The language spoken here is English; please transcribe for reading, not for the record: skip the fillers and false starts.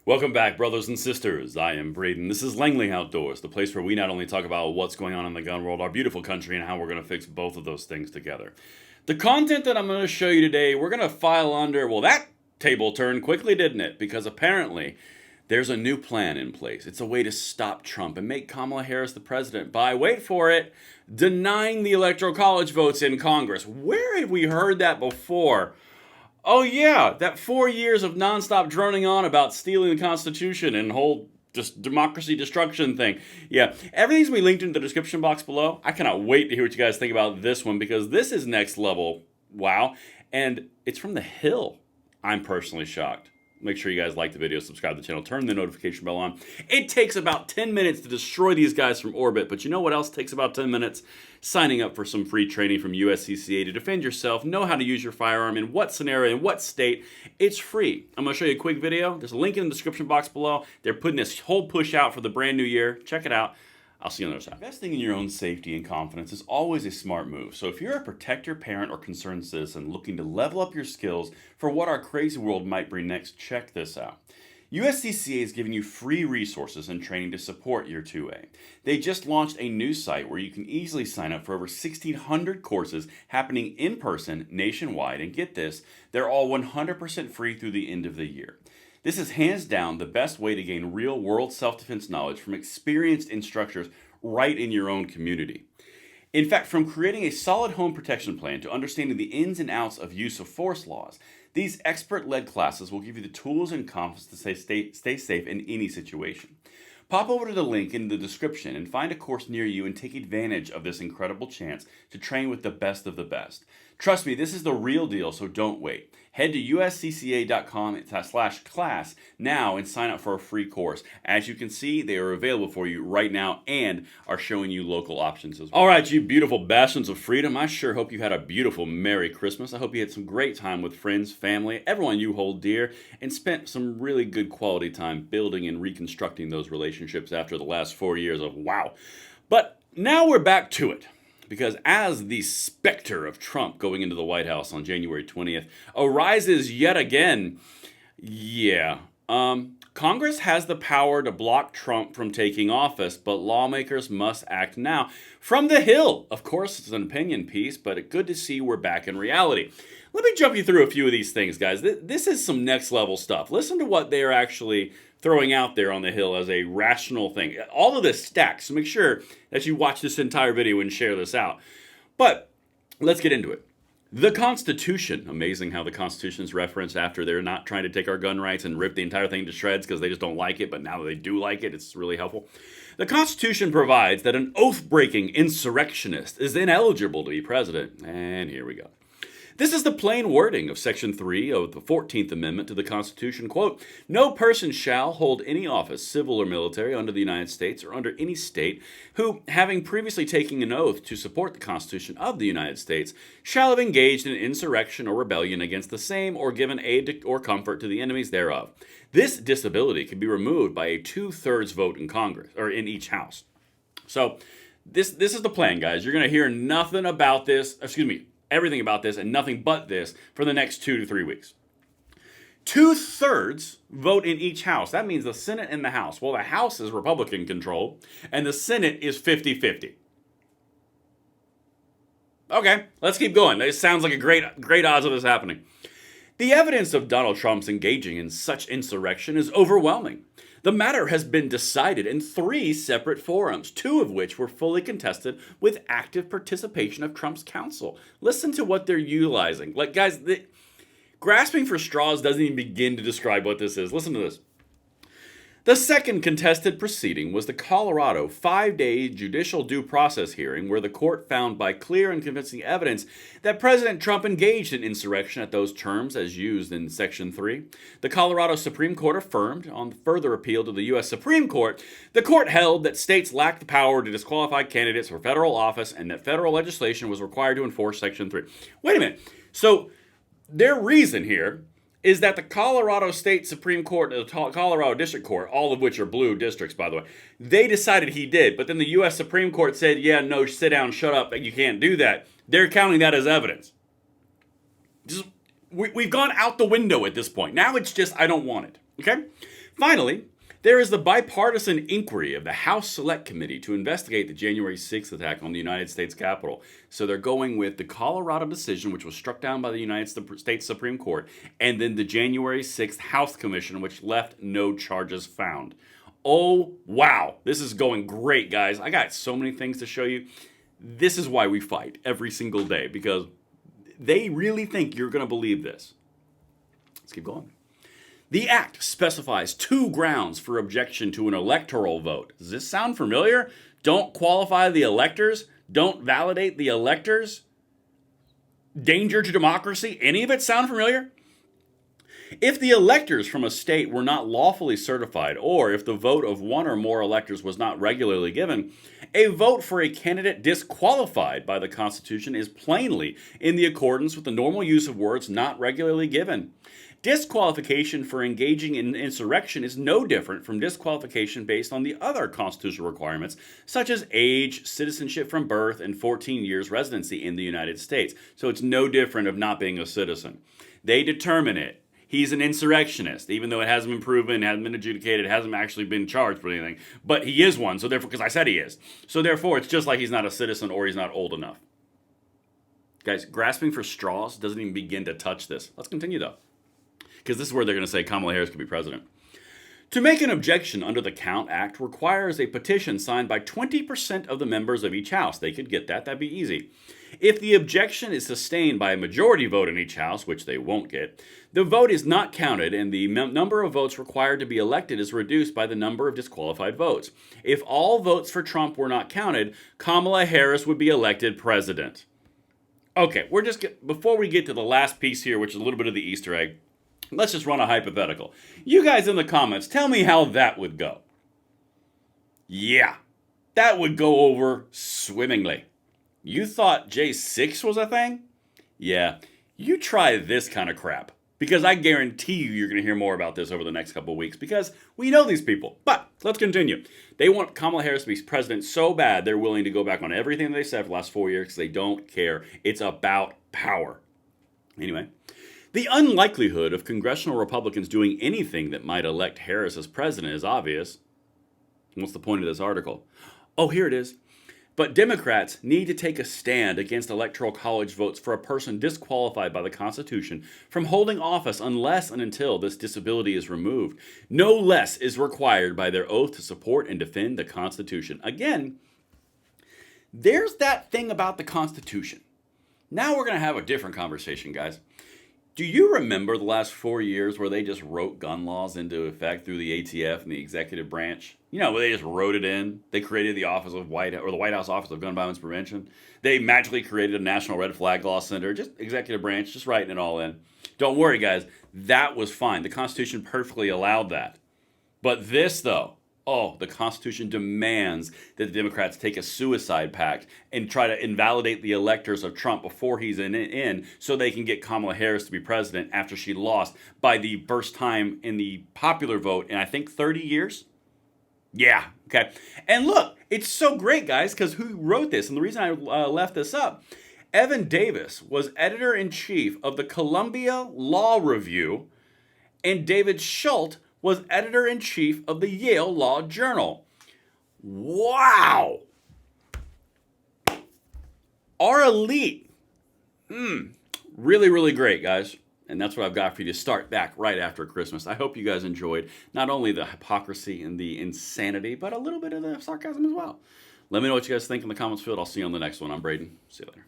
Welcome back, brothers and sisters. I am Braden. This is Langley Outdoors, the place where we not only talk about what's going on in the gun world, our beautiful country, and how we're going to fix both of those things together. The content that I'm going to show you today, we're going to file under, well, that table turned quickly, didn't it? Because apparently there's a new plan in place. It's a way to stop Trump and make Kamala Harris the president by, wait for it, denying the Electoral College votes in Congress. Where have we heard that before? Oh yeah, that 4 years of nonstop droning on about stealing the Constitution and whole just democracy destruction thing. Yeah, everything's gonna be linked in the description box below. I cannot wait to hear what you guys think about this one because this is next level. Wow, and it's from the Hill. I'm personally shocked. Make sure you guys like the video, subscribe to the channel, turn the notification bell on. It takes about 10 minutes to destroy these guys from orbit, but you know what else takes about 10 minutes? Signing up for some free training from USCCA to defend yourself, know how to use your firearm, in what scenario, in what state. It's free. I'm going to show you a quick video. There's a link in the description box below. They're putting this whole push out for the brand new year. Check it out. I'll see you on the other side. Investing in your own safety and confidence is always a smart move. So if you're a protector, parent, or concerned citizen looking to level up your skills for what our crazy world might bring next, check this out. USCCA is giving you free resources and training to support your 2A. They just launched a new site where you can easily sign up for over 1,600 courses happening in person nationwide. And get this, they're all 100% free through the end of the year. This is hands down the best way to gain real world self-defense knowledge from experienced instructors right in your own community. In fact, from creating a solid home protection plan to understanding the ins and outs of use of force laws, these expert-led classes will give you the tools and confidence to stay safe in any situation. Pop over to the link in the description and find a course near you and take advantage of this incredible chance to train with the best of the best. Trust me, this is the real deal, so don't wait. Head to uscca.com/class now and sign up for a free course. As you can see, they are available for you right now and are showing you local options as well. All right, you beautiful bastions of freedom, I sure hope you had a beautiful Merry Christmas. I hope you had some great time with friends, family, everyone you hold dear, and spent some really good quality time building and reconstructing those relationships after the last 4 years of wow. But now we're back to it. Because as the specter of Trump going into the White House on January 20th arises yet again, Congress has the power to block Trump from taking office, but lawmakers must act now. From the Hill, of course, it's an opinion piece, but good to see we're back in reality. Let me jump you through a few of these things, guys. This is some next level stuff. Listen to what they're actually throwing out there on the Hill as a rational thing. All of this stacks, so make sure that you watch this entire video and share this out. But let's get into it. The Constitution. Amazing how the Constitution is referenced after they're not trying to take our gun rights and rip the entire thing to shreds because they just don't like it, but now that they do like it, it's really helpful. The Constitution provides that an oath-breaking insurrectionist is ineligible to be president. And here we go. This is the plain wording of Section 3 of the 14th Amendment to the Constitution. Quote, no person shall hold any office, civil or military, under the United States or under any state, who, having previously taken an oath to support the Constitution of the United States, shall have engaged in insurrection or rebellion against the same or given aid or comfort to the enemies thereof. This disability can be removed by a 2/3 vote in Congress, or in each house. So, this is the plan, guys. You're going to hear nothing about this, everything about this and nothing but this for the next 2 to 3 weeks. 2/3 vote in each house. That means the Senate and the House. Well, the House is Republican controlled and the Senate is 50-50. Okay, let's keep going. It sounds like a great odds of this happening. The evidence of Donald Trump's engaging in such insurrection is overwhelming. The matter has been decided in 3 separate forums, 2 of which were fully contested with active participation of Trump's counsel. Listen to what they're utilizing. Like, guys, grasping for straws doesn't even begin to describe what this is. Listen to this. The second contested proceeding was the Colorado 5-day judicial due process hearing where the court found by clear and convincing evidence that President Trump engaged in insurrection at those terms as used in Section 3. The Colorado Supreme Court affirmed, on further appeal to the U.S. Supreme Court, the court held that states lacked the power to disqualify candidates for federal office and that federal legislation was required to enforce Section 3. Wait a minute. So their reason here is that the Colorado State Supreme Court and the Colorado District Court, all of which are blue districts, by the way, they decided he did. But then the U.S. Supreme Court said, yeah, no, sit down, shut up, you can't do that. They're counting that as evidence. We've gone out the window at this point. Now it's just, I don't want it. Okay? Finally, there is the bipartisan inquiry of the House Select Committee to investigate the January 6th attack on the United States Capitol. So they're going with the Colorado decision, which was struck down by the United States Supreme Court, and then the January 6th House Commission, which left no charges found. Oh, wow. This is going great, guys. I got so many things to show you. This is why we fight every single day, because they really think you're going to believe this. Let's keep going. The act specifies 2 grounds for objection to an electoral vote. Does this sound familiar? Don't qualify the electors? Don't validate the electors? Danger to democracy? Any of it sound familiar? If the electors from a state were not lawfully certified, or if the vote of one or more electors was not regularly given, a vote for a candidate disqualified by the Constitution is plainly in the accordance with the normal use of words not regularly given. Disqualification for engaging in insurrection is no different from disqualification based on the other constitutional requirements, such as age, citizenship from birth, and 14 years residency in the United States. So it's no different of not being a citizen. They determine it. He's an insurrectionist, even though it hasn't been proven, hasn't been adjudicated, hasn't actually been charged for anything. But he is one, so therefore, because I said he is. So therefore, it's just like he's not a citizen or he's not old enough. Guys, grasping for straws doesn't even begin to touch this. Let's continue, though, because this is where they're going to say Kamala Harris could be president. To make an objection under the Count Act requires a petition signed by 20% of the members of each house. They could get that. That'd be easy. If the objection is sustained by a majority vote in each house, which they won't get, the vote is not counted and the number of votes required to be elected is reduced by the number of disqualified votes. If all votes for Trump were not counted, Kamala Harris would be elected president. Okay, before we get to the last piece here, which is a little bit of the Easter egg, let's just run a hypothetical. You guys in the comments, tell me how that would go. Yeah, that would go over swimmingly. You thought J6 was a thing? Yeah, you try this kind of crap. Because I guarantee you're going to hear more about this over the next couple of weeks because we know these people. But let's continue. They want Kamala Harris to be president so bad they're willing to go back on everything they said for the last 4 years because they don't care. It's about power. Anyway, the unlikelihood of congressional Republicans doing anything that might elect Harris as president is obvious. What's the point of this article? Oh, here it is. But Democrats need to take a stand against Electoral College votes for a person disqualified by the Constitution from holding office unless and until this disability is removed. No less is required by their oath to support and defend the Constitution. Again, there's that thing about the Constitution. Now we're going to have a different conversation, guys. Do you remember the last 4 years where they just wrote gun laws into effect through the ATF and the executive branch? You know, where they just wrote it in. They created the the White House Office of Gun Violence Prevention. They magically created a National Red Flag Law Center. Just executive branch, just writing it all in. Don't worry, guys. That was fine. The Constitution perfectly allowed that. But this, though, the Constitution demands that the Democrats take a suicide pact and try to invalidate the electors of Trump before he's in so they can get Kamala Harris to be president after she lost by the first time in the popular vote in, I think, 30 years. Yeah, okay. And look, it's so great, guys, because who wrote this? And the reason I left this up, Evan Davis was editor-in-chief of the Columbia Law Review, and David Schultz was editor-in-chief of the Yale Law Journal. Wow! Our elite. Really, really great, guys. And that's what I've got for you to start back right after Christmas. I hope you guys enjoyed not only the hypocrisy and the insanity, but a little bit of the sarcasm as well. Let me know what you guys think in the comments field. I'll see you on the next one. I'm Braden. See you later.